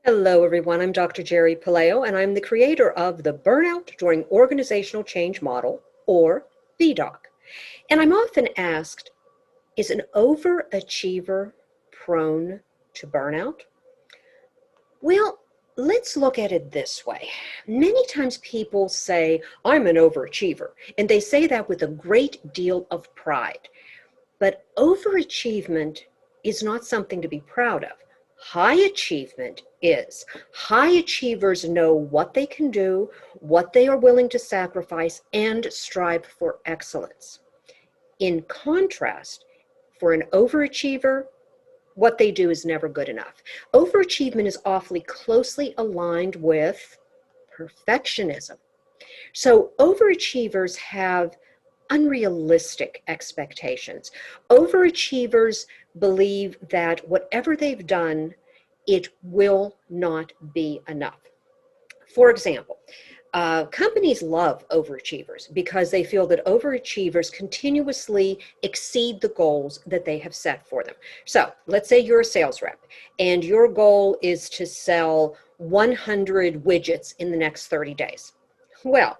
Hello, everyone. I'm Dr. Geri Puleo, and I'm the creator of the Burnout During Organizational Change model, or BDOC. And I'm often asked, is an overachiever prone to burnout? Well, let's look at it this way. Many times people say, I'm an overachiever, and they say that with a great deal of pride. But overachievement is not something to be proud of. High achievement is. High achievers know what they can do, what they are willing to sacrifice, and strive for excellence. In contrast, for an overachiever, what they do is never good enough. Overachievement is awfully closely aligned with perfectionism. So overachievers have unrealistic expectations. Overachievers believe that whatever they've done, it will not be enough. For example, companies love overachievers because they feel that overachievers continuously exceed the goals that they have set for them. So let's say you're a sales rep and your goal is to sell 100 widgets in the next 30 days. Well,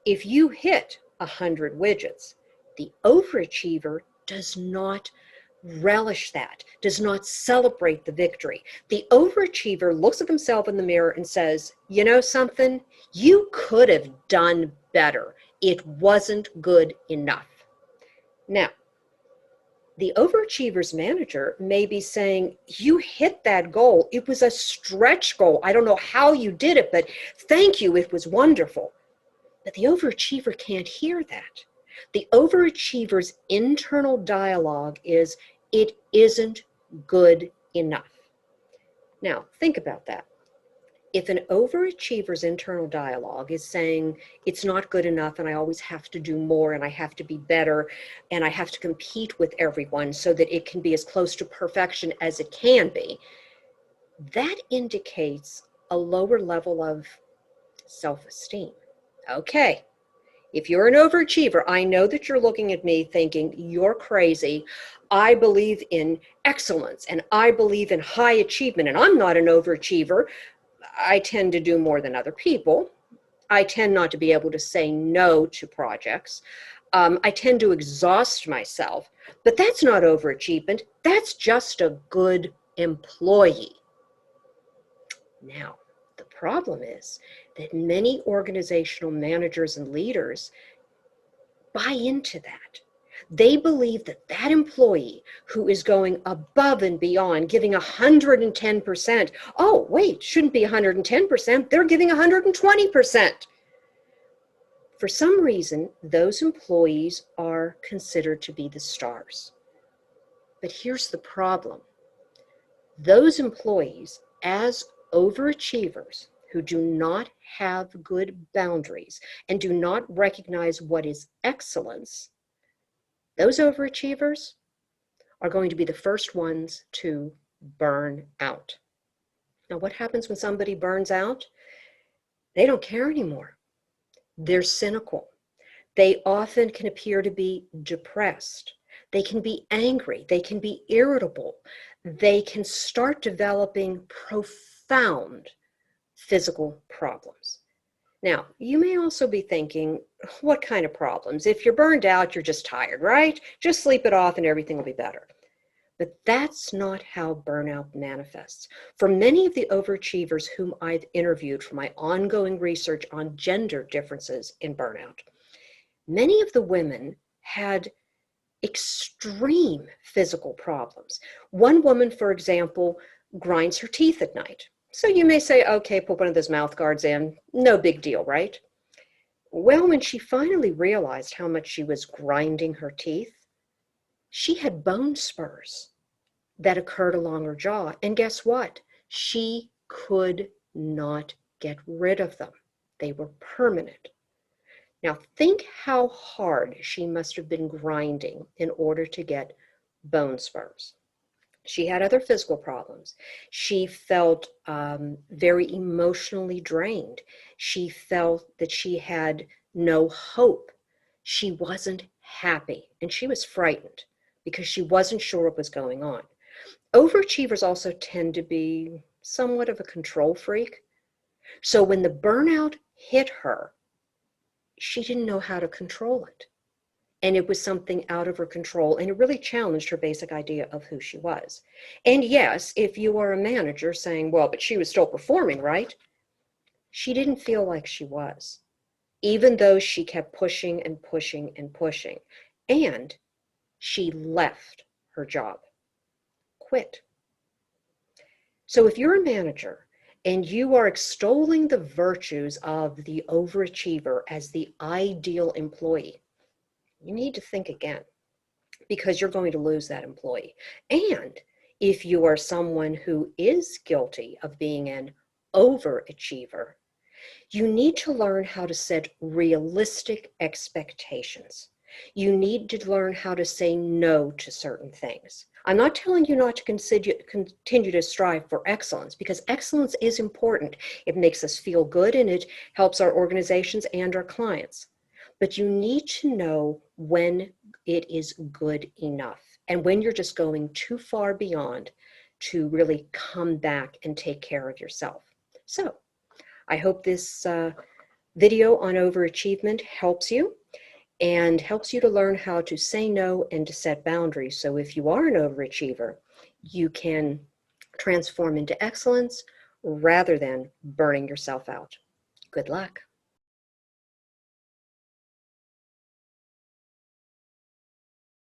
if you hit 100 widgets, the overachiever does not relish that, does not celebrate the victory. The overachiever looks at themselves in the mirror and says, you know something, you could have done better. It wasn't good enough. Now, the overachiever's manager may be saying, you hit that goal. It was a stretch goal. I don't know how you did it, but thank you. It was wonderful. But the overachiever can't hear that. The overachiever's internal dialogue is, it isn't good enough. Now, think about that. If an overachiever's internal dialogue is saying, it's not good enough and I always have to do more and I have to be better and I have to compete with everyone so that it can be as close to perfection as it can be, that indicates a lower level of self-esteem. Okay, if you're an overachiever, I know that you're looking at me thinking, you're crazy. I believe in excellence and I believe in high achievement, and I'm not an overachiever. I tend to do more than other people. I tend not to be able to say no to projects. I tend to exhaust myself, but that's not overachievement. That's just a good employee. Now, the problem is that many organizational managers and leaders buy into that. They believe that that employee who is going above and beyond, giving 110%, oh, wait, shouldn't be 110%, they're giving 120%. For some reason, those employees are considered to be the stars. But here's the problem. Those employees, as overachievers who do not have good boundaries and do not recognize what is excellence, those overachievers are going to be the first ones to burn out. Now, what happens when somebody burns out? They don't care anymore. They're cynical. They often can appear to be depressed. They can be angry. They can be irritable. They can start developing profound physical problems. Now, you may also be thinking, what kind of problems? If you're burned out, you're just tired, right? Just sleep it off and everything will be better. But that's not how burnout manifests. For many of the overachievers whom I've interviewed for my ongoing research on gender differences in burnout, many of the women had extreme physical problems. One woman, for example, grinds her teeth at night. So you may say, okay, put one of those mouth guards in, no big deal, right? Well, when she finally realized how much she was grinding her teeth, she had bone spurs that occurred along her jaw. And guess what? She could not get rid of them. They were permanent. Now think how hard she must have been grinding in order to get bone spurs. She had other physical problems. She felt very emotionally drained. She felt that she had no hope. She wasn't happy, and she was frightened because she wasn't sure what was going on. Overachievers also tend to be somewhat of a control freak. So when the burnout hit her, she didn't know how to control it. And it was something out of her control, and it really challenged her basic idea of who she was. And yes, if you are a manager saying, well, but she was still performing, right? She didn't feel like she was, even though she kept pushing and pushing and pushing. And she left her job, quit. So if you're a manager and you are extolling the virtues of the overachiever as the ideal employee, you need to think again, because you're going to lose that employee. And if you are someone who is guilty of being an overachiever, you need to learn how to set realistic expectations. You need to learn how to say no to certain things. I'm not telling you not to continue to strive for excellence, because excellence is important. It makes us feel good and it helps our organizations and our clients. But you need to know when it is good enough and when you're just going too far beyond to really come back and take care of yourself. So I hope this video on overachievement helps you and helps you to learn how to say no and to set boundaries. So if you are an overachiever, you can transform into excellence rather than burning yourself out. Good luck.